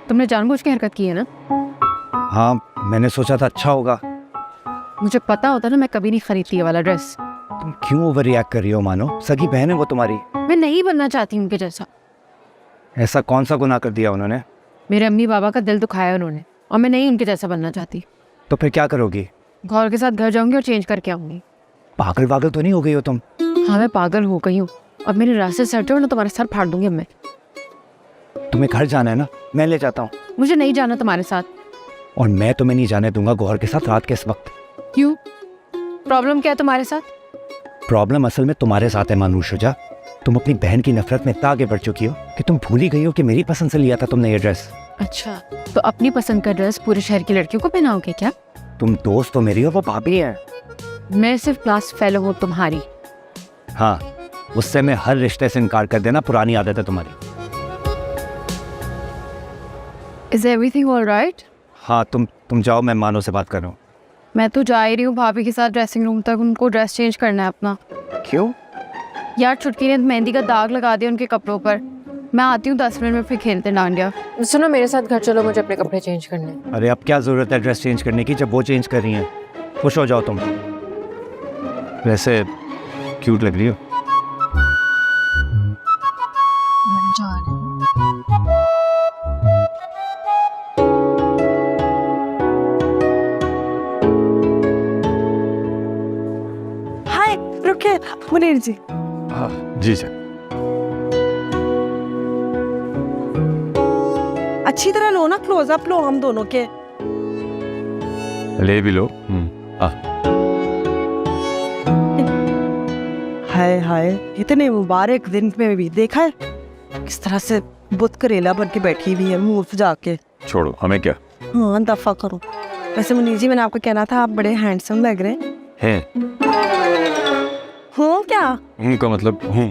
तुमने जानबूझ के हरकत की है ना? हाँ, मैंने सोचा था अच्छा होगा। मुझे पता होता ना मैं कभी नहीं खरीदती ये वाला ड्रेस। तुम क्यों ओवर रिएक्ट कर रही हो? मानो सगी बहन है वो तुम्हारी। मैं नहीं बनना चाहती उनके जैसा। ऐसा कौन सा गुनाह कर दिया उन्होंने? मेरे अम्मी बाबा का दिल दुखाया उन्होंने, और मैं नहीं उनके जैसा बनना चाहती। तो फिर क्या करोगी? गौर के साथ घर जाऊंगी और चेंज करके आऊंगी। पागल वागल तो नहीं हो गई हो तुम? हाँ, मैं पागल हो गई हूँ। अब मेरे रास्ते से हटो ना, तुम्हारे सर फाड़ दूंगी अब मैं। तुम्हें घर जाना है ना, मैं ले जाता हूँ। मुझे नहीं जाना तुम्हारे साथ। और मैं तुम्हें नहीं जाने दूंगा गौहर के साथ रात के इस वक्त। क्यों? प्रॉब्लम क्या है तुम्हारे साथ? प्रॉब्लम असल में तुम्हारे साथ है मानूष शुजा। तुम अपनी बहन की नफरत में इतना आगे बढ़ चुकी हो कि तुम भूल ही गई हो कि मेरी पसंद से लिया था तुमने ये ड्रेस। अच्छा, तो अपनी पसंद का ड्रेस पूरे शहर की लड़कियों को पहनाओगे क्या? तुम दोस्त तो मेरी हो, वो भाभी है। मैं सिर्फ क्लास फेलो हूँ तुम्हारी। हाँ, उससे मैं हर रिश्ते से इनकार कर देना पुरानी आदत है तुम्हारी। Is everything all right? हाँ, तुम जाओ, मैं मानो से बात कर रहा हूँ। मैं तो जा ही रही हूँ भाभी के साथ ड्रेसिंग रूम तक। उनको ड्रेस चेंज करना है अपना। क्यों? यार छुटकी ने मेहंदी का दाग लगा दिया उनके कपड़ों पर। मैं आती हूँ 10 मिनट में, फिर खेलते हैं डांडिया। सुनो, मेरे साथ घर चलो, मुझे अपने कपड़े चेंज करने हैं। अरे अब क्या जरूरत है ड्रेस चेंज करने की जब वो चेंज कर रही हैं? खुश हो जाओ तुम। वैसे क्यूट लग रही हो। हाय, रुकिए मुनीर जी। जी सर। अच्छी तरह लो ना, क्लोजअप लो हम दोनों के। ले भी लो। हाय हाय, इतने मुबारक दिन में भी देखा है किस तरह से बुत करेला बन के बैठी हुई है मुंह से जाके। छोड़ो, हमें क्या। हाँ, दफा करो। वैसे मुनीर जी, मैंने आपको कहना था, आप बड़े हैंडसम लग रहे हैं। हूँ क्या? उनका मतलब हूँ।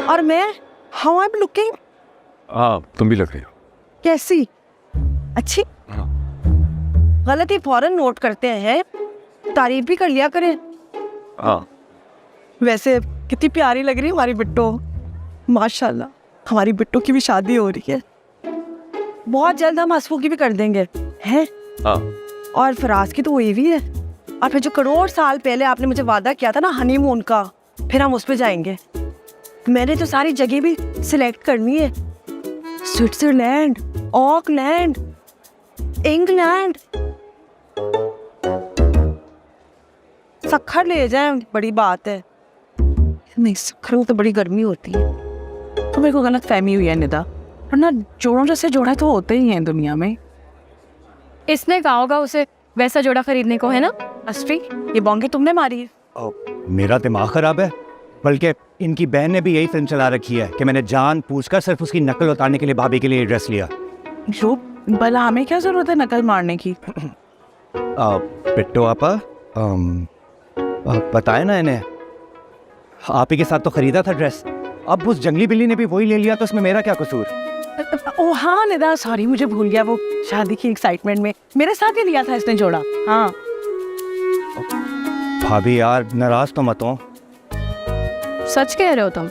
और मैं हाउ आई एम लुकिंग? तुम भी लग रही हो। कैसी? अच्छी? हाँ। गलती फौरन नोट करते हैं, तारीफ भी कर लिया करें। हाँ। वैसे कितनी प्यारी लग रही है हमारी बिट्टो, माशाल्लाह। हमारी बिट्टो की भी शादी हो रही है, बहुत जल्द हम हसफू की भी कर देंगे हैं। हाँ। और फराज की तो हुई भी है। और फिर जो करोड़ साल पहले आपने मुझे वादा किया था ना हनीमून का, फिर हम उस पे जाएंगे। मैंने तो सारी जगह भी सिलेक्ट करनी है। Switzerland, Auckland, England. सखर ले जाए, बड़ी बात है। नहीं, सखर में तो बड़ी गर्मी होती है। तो मेरे को गलत फहमी हुई है निदा, वरना जोड़ों जैसे जोड़ा तो होते ही हैं दुनिया में। इसने कहा होगा उसे वैसा जोड़ा खरीदने को, है ना? अस्ट्री, ये बॉन्गे तुमने मारी है। मेरा दिमाग खराब है, बल्कि इनकी बहन ने भी यही फिल्म चला रखी है कि मैंने जान पूछकर सिर्फ उसकी नकल उतारने के लिए भाभी के लिए ड्रेस लिया। जो भला हमें क्या जरूरत है नकल मारने की? पिट्टो आपा, बताए ना इन्हें, आप ही के साथ तो खरीदा था ड्रेस। अब उस जंगली बिल्ली ने भी वही ले लिया, तो उसमें मेरा क्या कसूर? ओ हाँ निदा, सॉरी, मुझे भूल गया। वो शादी की एक्साइटमेंट में मेरे साथ ही लिया था इसने जोड़ा। हाँ भाभी यार, नाराज तो मत हो। सच कह रहे हो तुम?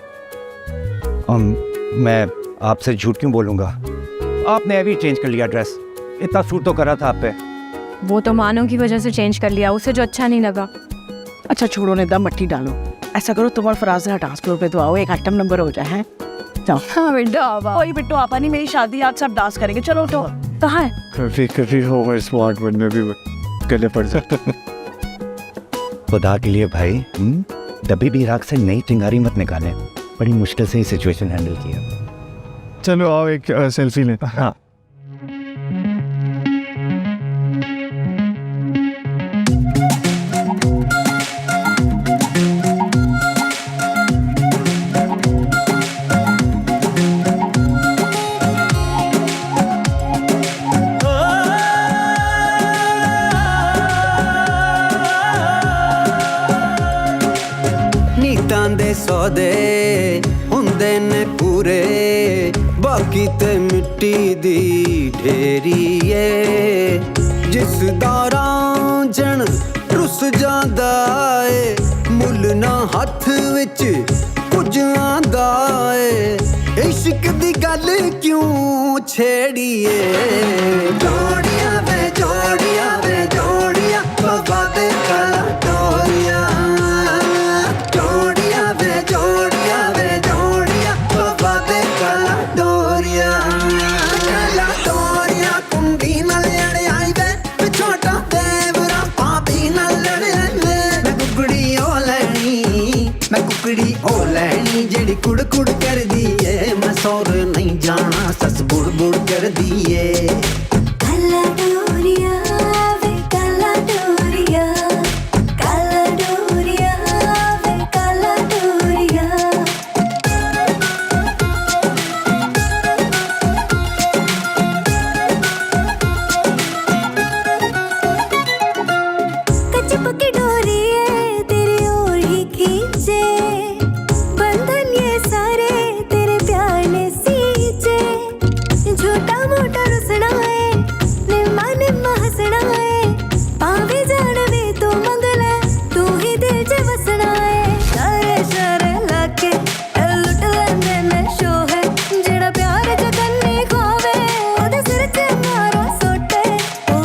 मैं आपसे झूठ क्यों बोलूँगा? आपने अभी चेंज कर लिया ड्रेस, इतना सूट तो करा था आप पे। वो तो मानो की वजह से चेंज कर लिया, उसे जो अच्छा नहीं लगा। अच्छा छोड़ो निदा, मट्टी डालो। ऐसा करो, तुम और फराज डांस फ्लोर पे तो आओ, एक आइटम नंबर हो जाए। हैं, जाओ। हाँ बेटा, कोई बिट्टो आपा नहीं, मेरी शादी आज सब डांस करेंगे। चलो तो कहाँ है? कभी होगा स्मार्ट बनने भी गले पड़ जाता। खुदा के लिए भाई, दबी भी राख से नई चिंगारी मत निकाले। बड़ी मुश्किल से ही सिचुएशन हैंडल किया। चलो आओ एक सेल्फी लेते हैं। हाँ। नीतां दे सौदे हुंदे ने पूरे, बाकी ते मिट्टी दी ढेरी है। जिस दौरान जन रुस जांदा है, मुल ना हथ विच कुछ आंदा है। इश्क दी गल क्यों छेड़िए जोड़िया वे जोड़िया वे जोड़िया बाबा दे कला डोरिया जोड़िया वे जोड़िया वे जोड़िया बाबा दे कला डोरिया कुंडी नाल लड़ आई वे छोटा देवरा पापी नाल लड़ आई वे मैं कुकड़ी ओ लैनी जेड़ी कुड़ कुड़ कर दिए मैं सौर नहीं जाना सस बुड़ बुड़ कर दिए काला डोरिया वे काला डोरिया वे काला डोरिया कच्ची पक्की डोरी है तेरी ओर ही खींचे बंधन ये सारे तेरे प्यार ने सींचे झूठा मोटा रुसना है निम्मा निम्मा हंसना है पावे जानवे तू मंगला तू ही दिल च वसना है सारे सारे लाके लुट लंदे में शो है जेड़ा प्यार च कन्नी खोवे ओदे सिर च मारो सोटे ओ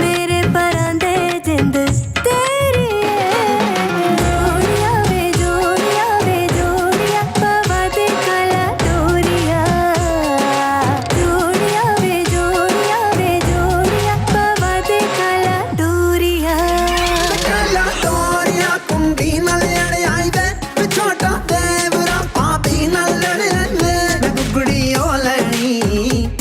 मेरे परांदे जिंद तेरी जोड़िया वे जोड़िया बाबा दे काला डोरिया जोड़िया वे जोड़िया बाबा दे काला डोरिया कुंडी नाल लड़ आई वे छोटा देवरा पापी नाल लड़ आई वे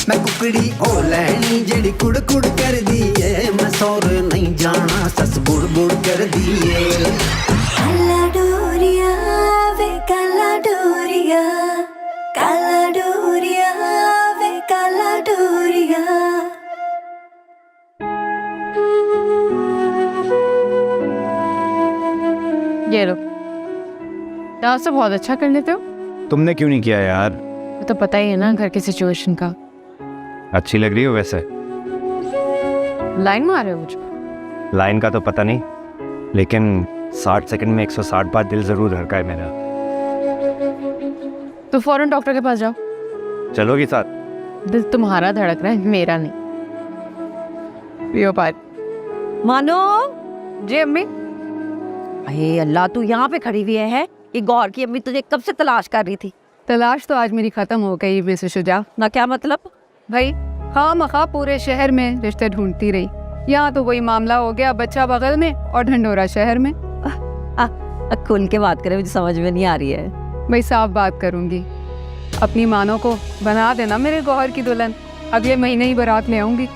मैं कुकड़ी ओ लैनी जेड़ी कुड़ कुड़ कर दिए मैं सौर नहीं जाना सस बुड़ बुड़ कर दिए काला डोरिया वे काला डोरिया वे काला डोरिया ये लो, डांस तो बहुत अच्छा कर लेते हो। तुमने क्यों नहीं किया यार? वो तो पता ही है ना घर की सिचुएशन का। अच्छी लग रही हो वैसे। लाइन मार रहे हो मुझे? लाइन का तो पता नहीं, लेकिन 60 सेकंड में 160 बार दिल जरूर धड़का है मेरा। तो फौरन डॉक्टर के पास जाओ। चलोगी साथ? दिल तुम्हारा धड़क रहा है, मेरा नहीं। पियो पानी। मानो जी अम्मी। अरे अल्लाह, तू यहाँ पे खड़ी हुई है? ये गौर की अम्मी तुझे कब से तलाश कर रही थी। तलाश तो आज मेरी खत्म हो गई मिसेस शुजा। ना क्या मतलब? भाई खामखा पूरे शहर में रिश्ते ढूंढती रही, यहाँ तो वही मामला हो गया, बच्चा बगल में और ढंडोरा शहर में। खुल के बात करे, मुझे समझ में नहीं आ रही है। भाई साफ बात करूंगी, अपनी मानों को बना देना मेरे गौहर की दुल्हन। अगले महीने ही बारात ले आऊंगी।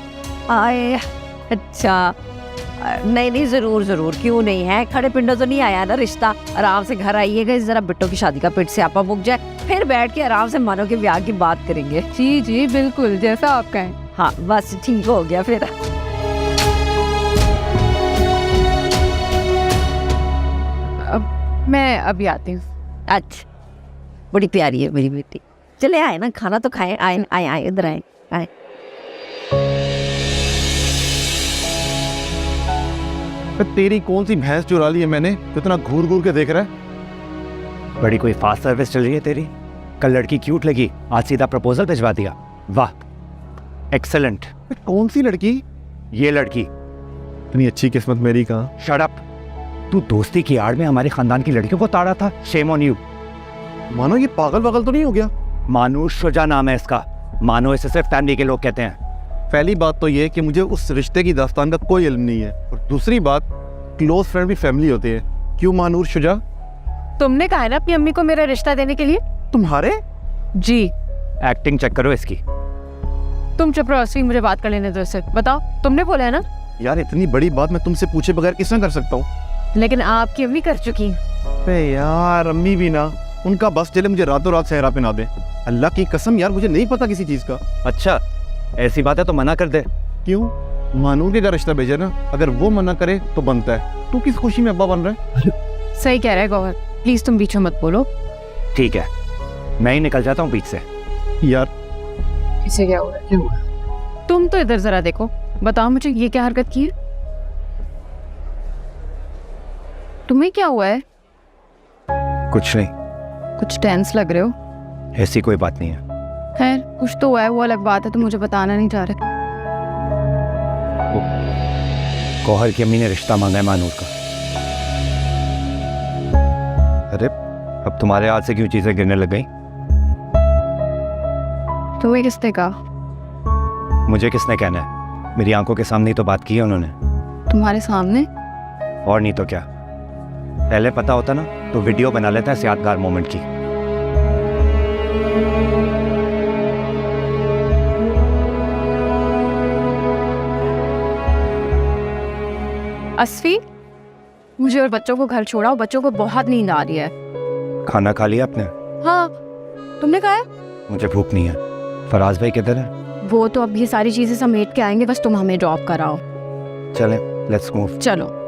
आए अच्छा, नहीं नहीं, जरूर जरूर, क्यों नहीं है। खड़े पिंडों तो नहीं आया ना रिश्ता। आराम से घर आइएगा, जरा बिट्टो की शादी का पेट से आपा मुक जाए, फिर बैठ के आराम से मानो के ब्याह की बात करेंगे। जी जी बिल्कुल, जैसा आप कहें। हाँ बस ठीक हो गया फिर। अब मैं अभी आती हूँ। अच्छा, बड़ी प्यारी है मेरी बेटी। चले आए ना, खाना तो खाए। आए आए आए, इधर आए आए। तेरी कौन सी भैंस चुरा ली है मैंने, तो इतना घूर घूर के देख रहा है? बड़ी कोई फास्ट सर्विस चल रही है तेरी। कल लड़की क्यूट लगी, आज सीधा प्रपोजल भिजवा दिया। वाह, एक्सेलेंट। कौन सी लड़की? ये लड़की। इतनी अच्छी किस्मत मेरी कहाँ। Shut up. तू दोस्ती की आड़ में हमारे खानदान की लड़कियों को ताड़ा था। Shame on you. मानो ये पागल वागल तो नहीं हो गया? मानो शुजा नाम है इसका। मानो इसे सिर्फ फैमिली के लोग कहते हैं। पहली बात तो ये कि मुझे उस रिश्ते की दास्तान का कोई इल्म नहीं है, और दूसरी बात, क्लोज फ्रेंड भी फैमिली होते हैं। क्यों मानूर शुजा? तुमने कहा है ना अपनी अम्मी को मेरा रिश्ता देने के लिए। तुम्हारे? जी। एक्टिंग चेक करो इसकी। तुम चुप रहो अस्वी, मुझे बात कर लेने दो इससे। बताओ, तुमने बोला है ना। यार इतनी बड़ी बात मैं तुमसे पूछे बगैर किस तरह कर सकता हूँ? लेकिन आपकी अम्मी कर चुकी। अबे यार, अम्मी भी ना, उनका बस चले मुझे रातों रात सहरा पे ना दे। अल्लाह की कसम यार, मुझे नहीं पता किसी चीज का। अच्छा, ऐसी बात है तो मना कर दे। क्यों? मानूर के घर रिश्ता भेजा ना, अगर वो मना करे तो बनता है। तू किस खुशी में अब्बा बन रहा है? सही कह रहा है गौहर, प्लीज तुम बीच में मत बोलो। ठीक है, मैं ही निकल जाता हूँ बीच से। यार इसे क्या हुआ? क्या हुआ? तुम तो इधर जरा देखो, बताओ मुझे ये क्या हरकत की है? तुम्हें क्या हुआ है? कुछ नहीं। कुछ टेंस लग रहे हो। ऐसी कोई बात नहीं है। खैर कुछ तो हुआ है, वो अलग बात है, तो मुझे बताना नहीं चाह रहे। गौहर की अम्मी ने रिश्ता मांगा है मानूर का। अरे अब तुम्हारे हाथ से क्यों चीजें गिरने लग गई? तुम्हें किसने कहा? मुझे किसने कहना है? मेरी आंखों के सामने ही तो बात की है उन्होंने। तुम्हारे सामने? और नहीं तो क्या। पहले पता होता ना तो वीडियो बना लेता है इस यादगार मोमेंट की। असफी, मुझे और बच्चों को घर छोड़ाओ, बच्चों को बहुत नींद आ रही है। खाना खा लिया आपने? हाँ, तुमने कहा है? मुझे भूख नहीं है। फराज भाई किधर है? वो तो अब ये सारी चीजें समेट के आएंगे, बस तुम हमें ड्रॉप कराओ। चलें, लेट्स मूव। चलो।